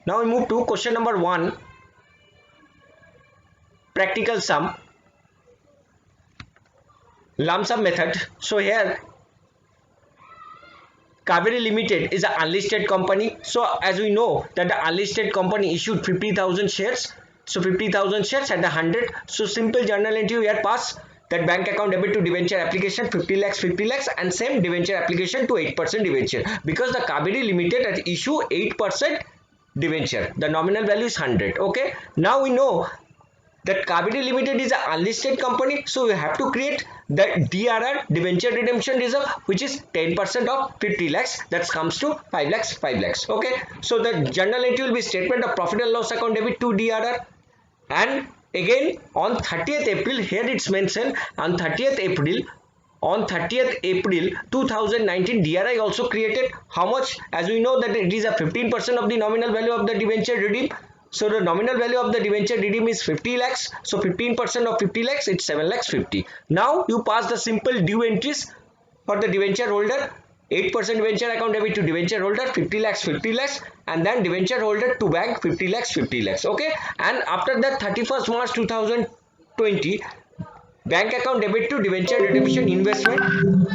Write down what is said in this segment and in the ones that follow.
Now we move to question number 1, practical sum, lump sum method. So here Kaveri Limited is an unlisted company. So as we know that the unlisted company issued 50,000 shares. So 50,000 shares at the 100. So simple journal entry we had passed that bank account debit to debenture application 50 lakhs and same debenture application to 8% debenture, because the Kaveri Limited has issue 8% debenture. The nominal value is 100. Okay. Now we know that Kaveri Limited is an unlisted company, so we have to create the DRR, debenture redemption reserve, which is 10% of 50 lakhs, that comes to 5 lakhs, 5 lakhs. Okay, so the journal entry will be statement of profit and loss account debit to DRR. And again on 30th April, here it's mentioned on 30th April, on 30th April 2019, DRI also created how much? As we know that it is a 15% of the nominal value of the debenture redeem. So the nominal value of the debenture redeem is 50 lakhs. So 15% of 50 lakhs, it's 7 lakhs 50. Now you pass the simple due entries for the debenture holder. 8% debenture account debit to debenture holder 50 lakhs 50 lakhs, and then debenture holder to bank 50 lakhs 50 lakhs. Okay, and after that 31st March 2020, bank account debit to debenture redemption investment,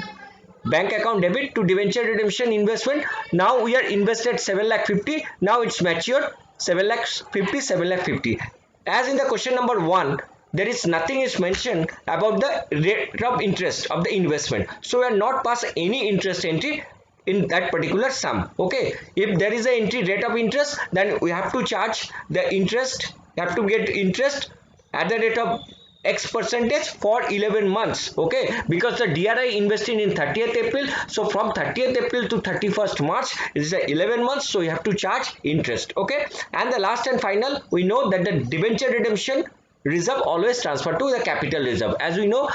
bank account debit to debenture redemption investment. Now we are invested 7 lakh 50. Now it's matured 7 lakh 50, 7 lakh 50. As in the question number 1, there is nothing is mentioned about the rate of interest of the investment. So we are not pass any interest entry in that particular sum. Okay, if there is a entry rate of interest, then we have to charge the interest, you have to get interest at the rate of X percentage for 11 months. Okay, because the DRI invested in 30th April, so from 30th April to 31st March it is 11 months, so you have to charge interest. Okay, and the last and final, we know that the debenture redemption reserve always transfer to the capital reserve. As we know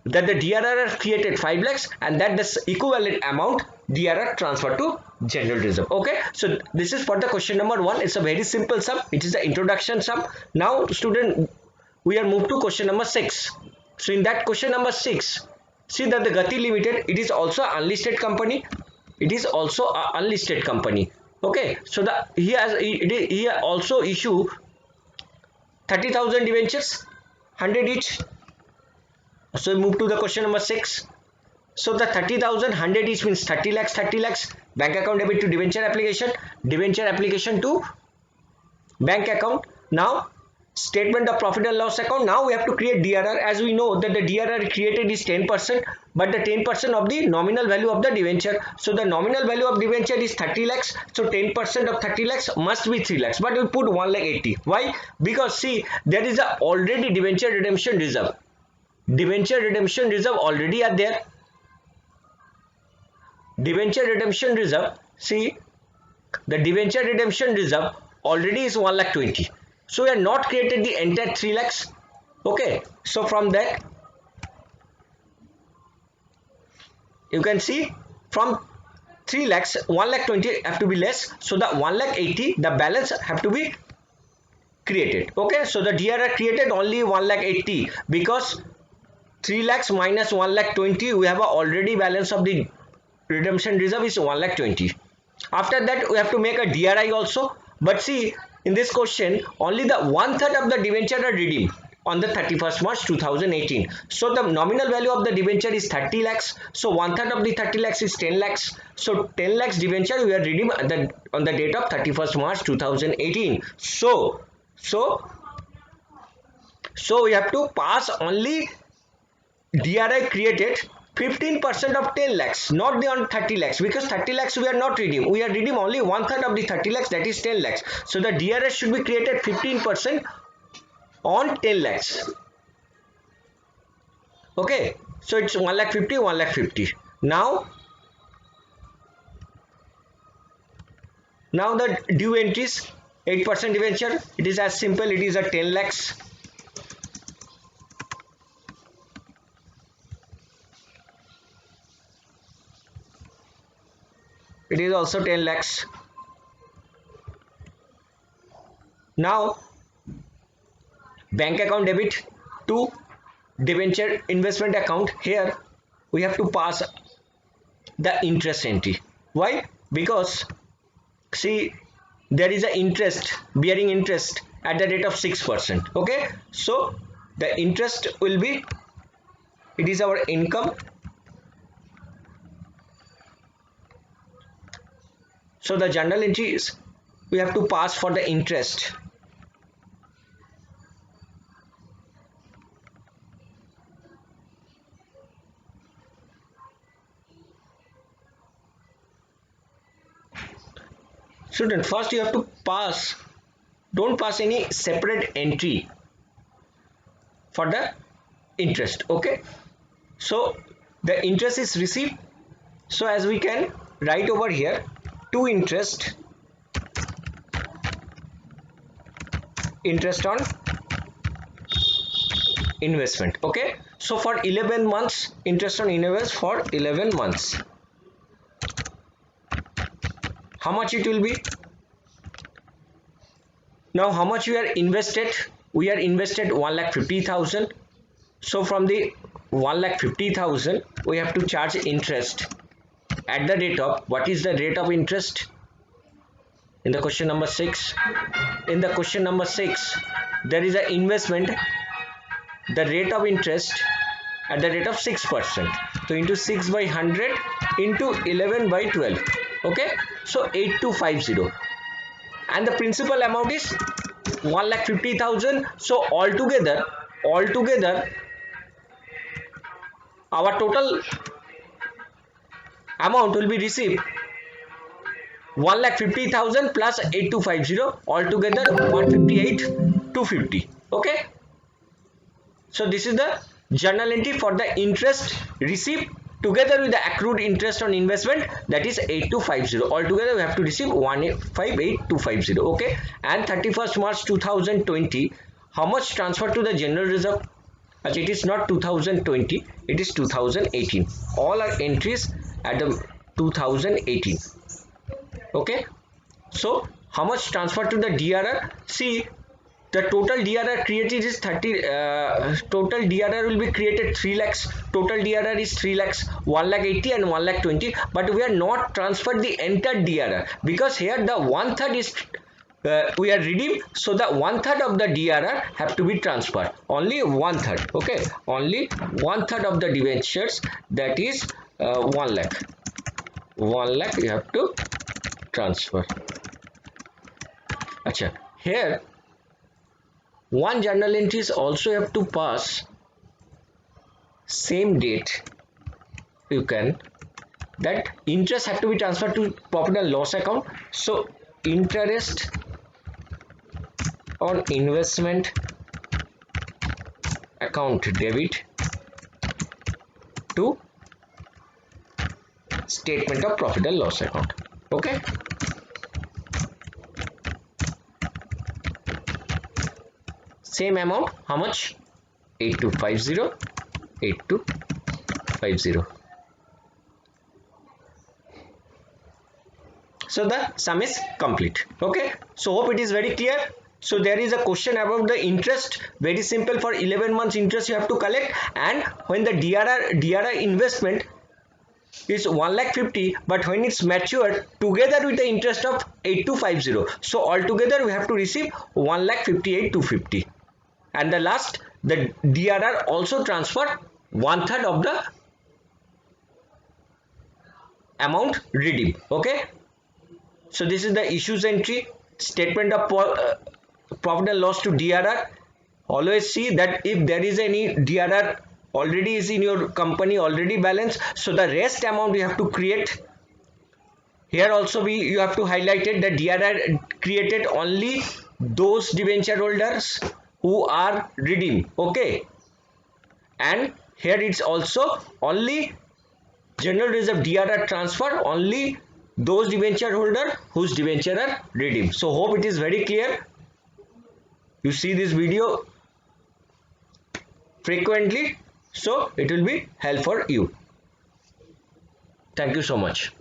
that the DRR created 5 lakhs and that the equivalent amount DRR transfer to general reserve. Okay, so this is for the question number 1. It's a very simple sum. It is the introduction sum. Now student, we are moved to question number 6. So in that question number 6, see that the Gati Limited, it is also an unlisted company. It is also an unlisted company. Okay, so the he also issue 30,000 debentures, 100 each. So we move to the question number 6. So the 30,000, 100 each means 30 lakhs, 30 lakhs. Bank account debit to debenture application to bank account. Now statement of profit and loss account. Now we have to create DRR. As we know that the DRR created is 10%, but the 10% of the nominal value of the debenture. So the nominal value of debenture is 30 lakhs. So 10% of 30 lakhs must be 3 lakhs, but we put 1 lakh 80. Why? Because see, there is a already debenture redemption reserve. Debenture redemption reserve already are there. Debenture redemption reserve, see, the debenture redemption reserve already is 1 lakh 20. So we are not created the entire 3 lakhs. Okay, so from that you can see from 3 lakhs 1 lakh 20 have to be less, so the 1 lakh 80, the balance have to be created. Okay, so the DRR created only 1 lakh 80 because 3 lakhs minus 1 lakh 20, we have a already balance of the redemption reserve is 1 lakh 20. After that we have to make a DRI also, but see in this question only the 1/3 of the debenture are redeemed on the 31st March 2018. So the nominal value of the debenture is 30 lakhs. So 1/3 of the 30 lakhs is 10 lakhs. So 10 lakhs debenture we are redeemed on the date of 31st March 2018. So we have to pass only DRI created 15% of 10 lakhs, not the on 30 lakhs, because 30 lakhs we are not redeem. We are redeem only 1/3 of the 30 lakhs, that is 10 lakhs. So the DRS should be created 15% on 10 lakhs. Okay, so it's 1 lakh 50, 1 lakh 50. Now the due entries 8% debenture. It is as simple. It is a 10 lakhs. It is also 10 lakhs. Now bank account debit to debenture investment account. Here we have to pass the interest entry. Why? Because see, there is a interest, bearing interest at the rate of 6%. Okay, so the interest will be, it is our income. So the journal entry is, we have to pass for the interest. Student, first you have to pass, don't pass any separate entry for the interest. Okay, so the interest is received. So as we can write over here, to interest on investment. Okay, so for 11 months, interest on investment for 11 months. How much it will be? Now how much we are invested? We are invested 1,50,000. So from the 1,50,000 we have to charge interest at the rate of, what is the rate of interest in the question number 6? In the question number 6 there is an investment, the rate of interest at the rate of 6%. So into 6 by 100 into 11 by 12. Okay, so 8250, and the principal amount is 1,50,000. So altogether our total amount will be received 1,50,000 plus 8250, altogether 158,250. Okay, so this is the journal entry for the interest received together with the accrued interest on investment, that is 8250. Altogether we have to receive 158,250. Okay, and 31st March 2020, how much transferred to the general reserve? It is not 2020, it is 2018. All our entries at the 2018. Okay, so how much transferred to the DRR? See, the total DRR created is 30, total DRR will be created 3 lakhs, total DRR is 3 lakhs, 1,80,000 and 1,20,000, but we are not transferred the entire DRR because here the 1/3 is we are redeemed, so the 1/3 of the DRR have to be transferred, only 1/3. Okay, only 1/3 of the debentures, that is 1 lakh. 1 lakh you have to transfer. Acha, here one journal entries also have to pass same date. You can, that interest have to be transferred to profit and loss account. So interest on investment account debit to statement of profit and loss account. Okay, same amount, how much? 8250. So the sum is complete. Okay, so hope it is very clear. So there is a question about the interest, very simple. For 11 months interest you have to collect, and when the DRR investment is 1,50,000, but when it's matured together with the interest of 8250, so altogether we have to receive 1,58,250. And the last, the DRR also transferred 1/3 of the amount redeemed. Okay, so this is the issues entry, statement of profit and loss to DRR. Always see that if there is any DRR already is in your company, already balanced, so the rest amount you have to create. Here also you have to highlight it, that DRR created only those debenture holders who are redeemed. Okay, and here it's also only general reserve DRR transfer only those debenture holder whose debenture are redeemed. So hope it is very clear. You see this video frequently, so it will be helpful for you. Thank you so much.